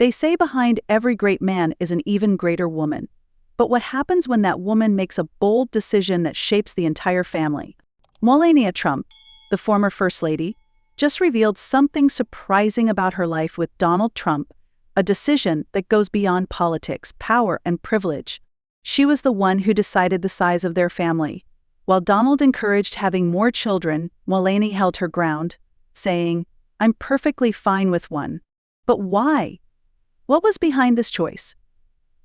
They say behind every great man is an even greater woman. But what happens when that woman makes a bold decision that shapes the entire family? Melania Trump, the former First Lady, just revealed something surprising about her life with Donald Trump, a decision that goes beyond politics, power, and privilege. She was the one who decided the size of their family. While Donald encouraged having more children, Melania held her ground, saying, "I'm perfectly fine with one." But why? What was behind this choice?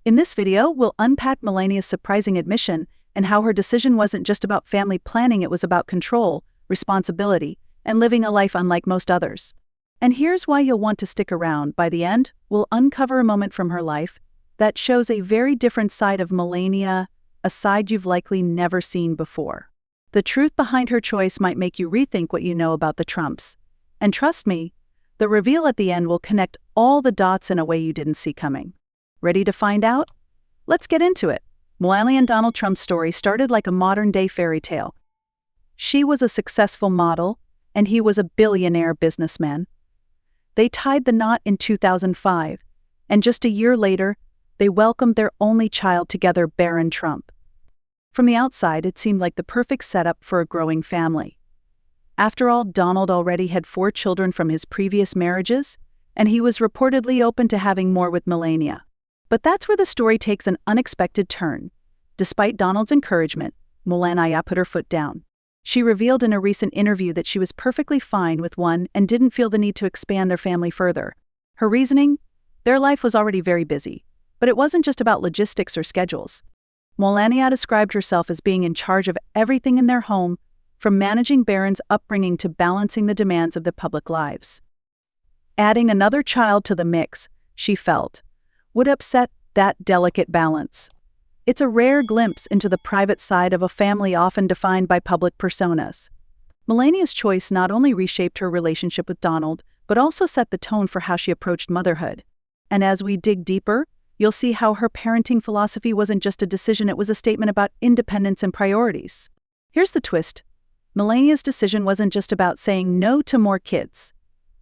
In this video, we'll unpack Melania's surprising admission and how her decision wasn't just about family planning, it was about control, responsibility, and living a life unlike most others. And here's why you'll want to stick around. By the end, we'll uncover a moment from her life that shows a very different side of Melania, a side you've likely never seen before. The truth behind her choice might make you rethink what you know about the Trumps. And trust me, the reveal at the end will connect all the dots in a way you didn't see coming. Ready to find out? Let's get into it. Melania and Donald Trump's story started like a modern-day fairy tale. She was a successful model, and he was a billionaire businessman. They tied the knot in 2005, and just a year later, they welcomed their only child together, Barron Trump. From the outside, it seemed like the perfect setup for a growing family. After all, Donald already had 4 children from his previous marriages, and he was reportedly open to having more with Melania. But that's where the story takes an unexpected turn. Despite Donald's encouragement, Melania put her foot down. She revealed in a recent interview that she was perfectly fine with one and didn't feel the need to expand their family further. Her reasoning? Their life was already very busy. But it wasn't just about logistics or schedules. Melania described herself as being in charge of everything in their home, from managing Barron's upbringing to balancing the demands of their public lives. Adding another child to the mix, she felt, would upset that delicate balance. It's a rare glimpse into the private side of a family often defined by public personas. Melania's choice not only reshaped her relationship with Donald, but also set the tone for how she approached motherhood. And as we dig deeper, you'll see how her parenting philosophy wasn't just a decision, it was a statement about independence and priorities. Here's the twist. Melania's decision wasn't just about saying no to more kids.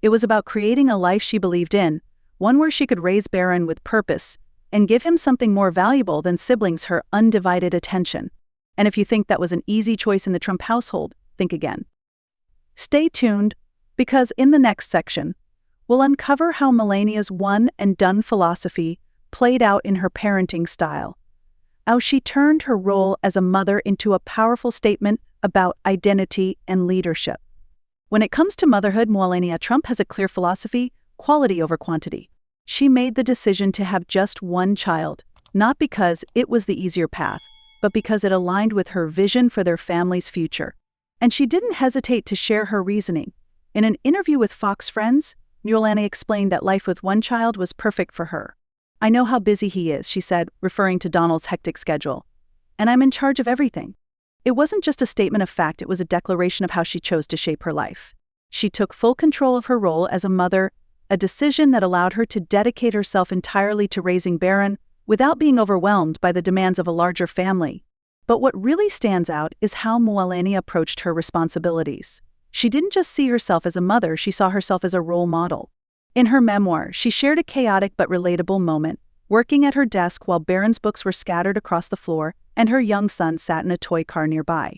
It was about creating a life she believed in, one where she could raise Barron with purpose and give him something more valuable than siblings, her undivided attention. And if you think that was an easy choice in the Trump household, think again. Stay tuned, because in the next section, we'll uncover how Melania's one-and-done philosophy played out in her parenting style, how she turned her role as a mother into a powerful statement about identity and leadership. When it comes to motherhood, Melania Trump has a clear philosophy: quality over quantity. She made the decision to have just one child, not because it was the easier path, but because it aligned with her vision for their family's future. And she didn't hesitate to share her reasoning. In an interview with Fox Friends, Melania explained that life with one child was perfect for her. "I know how busy he is," she said, referring to Donald's hectic schedule. "And I'm in charge of everything." It wasn't just a statement of fact, it was a declaration of how she chose to shape her life. She took full control of her role as a mother, a decision that allowed her to dedicate herself entirely to raising Barron without being overwhelmed by the demands of a larger family. But what really stands out is how Melania approached her responsibilities. She didn't just see herself as a mother, she saw herself as a role model. In her memoir, she shared a chaotic but relatable moment, working at her desk while Barron's books were scattered across the floor and her young son sat in a toy car nearby.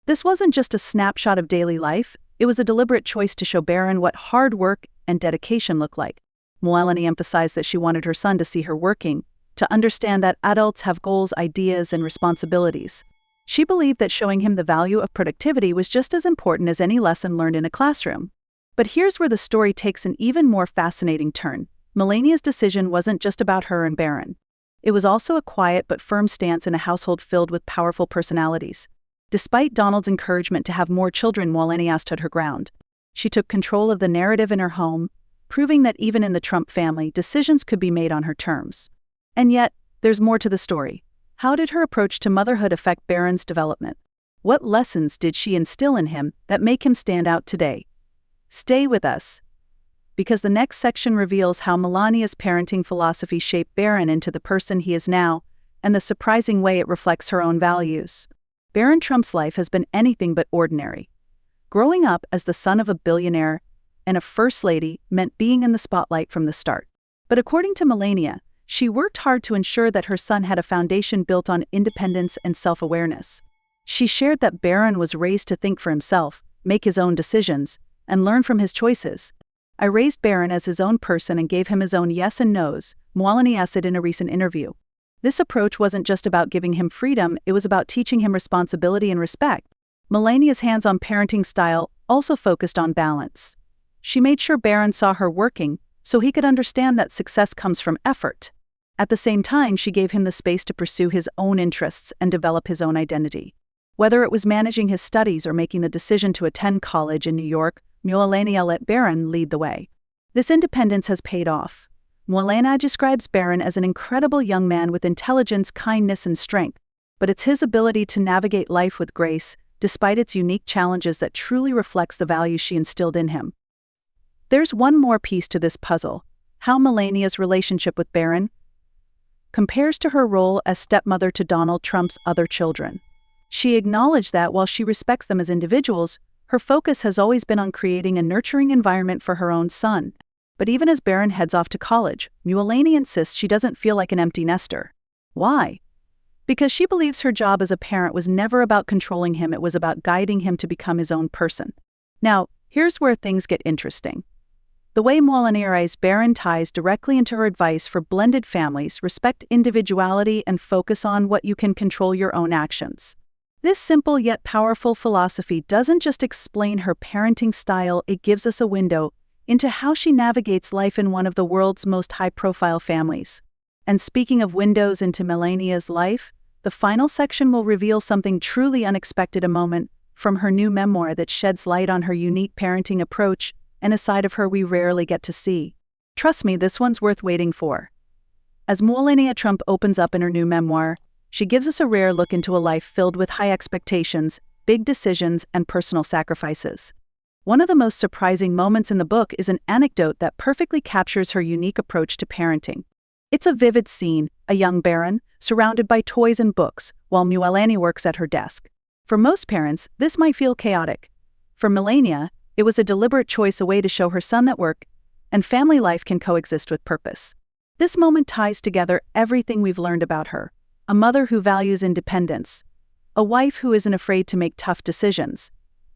This wasn't just a snapshot of daily life, it was a deliberate choice to show Barron what hard work and dedication looked like. Melania emphasized that she wanted her son to see her working, to understand that adults have goals, ideas, and responsibilities. She believed that showing him the value of productivity was just as important as any lesson learned in a classroom. But here's where the story takes an even more fascinating turn. Melania's decision wasn't just about her and Barron. It was also a quiet but firm stance in a household filled with powerful personalities. Despite Donald's encouragement to have more children, Melania stood her ground. She took control of the narrative in her home, proving that even in the Trump family, decisions could be made on her terms. And yet, there's more to the story. How did her approach to motherhood affect Barron's development? What lessons did she instill in him that make him stand out today? Stay with us, because the next section reveals how Melania's parenting philosophy shaped Barron into the person he is now, and the surprising way it reflects her own values. Barron Trump's life has been anything but ordinary. Growing up as the son of a billionaire and a first lady meant being in the spotlight from the start. But according to Melania, she worked hard to ensure that her son had a foundation built on independence and self-awareness. She shared that Barron was raised to think for himself, make his own decisions, and learn from his choices. "I raised Barron as his own person and gave him his own yes and no's," Melania said in a recent interview. This approach wasn't just about giving him freedom, it was about teaching him responsibility and respect. Melania's hands-on parenting style also focused on balance. She made sure Barron saw her working, so he could understand that success comes from effort. At the same time, she gave him the space to pursue his own interests and develop his own identity. Whether it was managing his studies or making the decision to attend college in New York, Melania let Barron lead the way. This independence has paid off. Melania describes Barron as an incredible young man with intelligence, kindness, and strength, but it's his ability to navigate life with grace, despite its unique challenges, that truly reflects the values she instilled in him. There's one more piece to this puzzle: how Melania's relationship with Barron compares to her role as stepmother to Donald Trump's other children. She acknowledged that while she respects them as individuals, her focus has always been on creating a nurturing environment for her own son. But even as Barron heads off to college, Melania insists she doesn't feel like an empty nester. Why? Because she believes her job as a parent was never about controlling him, it was about guiding him to become his own person. Now, here's where things get interesting. The way Melania raised Barron ties directly into her advice for blended families: respect individuality and focus on what you can control, your own actions. This simple yet powerful philosophy doesn't just explain her parenting style, it gives us a window into how she navigates life in one of the world's most high-profile families. And speaking of windows into Melania's life, the final section will reveal something truly unexpected, a moment from her new memoir that sheds light on her unique parenting approach and a side of her we rarely get to see. Trust me, this one's worth waiting for. As Melania Trump opens up in her new memoir, she gives us a rare look into a life filled with high expectations, big decisions, and personal sacrifices. One of the most surprising moments in the book is an anecdote that perfectly captures her unique approach to parenting. It's a vivid scene: a young Barron, surrounded by toys and books, while Melania works at her desk. For most parents, this might feel chaotic. For Melania, it was a deliberate choice, a way to show her son that work and family life can coexist with purpose. This moment ties together everything we've learned about her: a mother who values independence, a wife who isn't afraid to make tough decisions,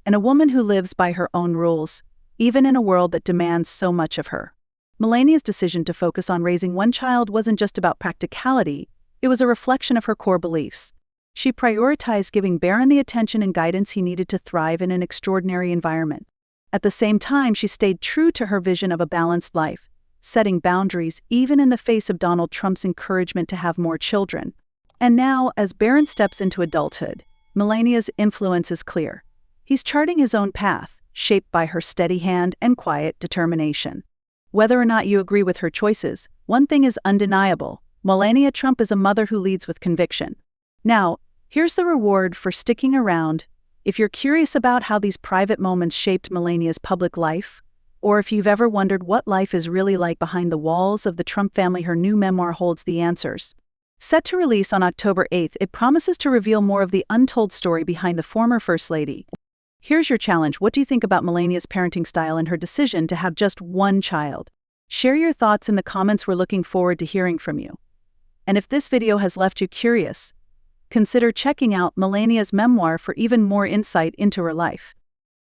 and a woman who lives by her own rules, even in a world that demands so much of her. Melania's decision to focus on raising one child wasn't just about practicality, it was a reflection of her core beliefs. She prioritized giving Barron the attention and guidance he needed to thrive in an extraordinary environment. At the same time, she stayed true to her vision of a balanced life, setting boundaries even in the face of Donald Trump's encouragement to have more children. And now, as Barron steps into adulthood, Melania's influence is clear. He's charting his own path, shaped by her steady hand and quiet determination. Whether or not you agree with her choices, one thing is undeniable: Melania Trump is a mother who leads with conviction. Now, here's the reward for sticking around. If you're curious about how these private moments shaped Melania's public life, or if you've ever wondered what life is really like behind the walls of the Trump family, her new memoir holds the answers. Set to release on October 8th, it promises to reveal more of the untold story behind the former First Lady. Here's your challenge: what do you think about Melania's parenting style and her decision to have just one child? Share your thoughts in the comments. We're looking forward to hearing from you. And if this video has left you curious, consider checking out Melania's memoir for even more insight into her life.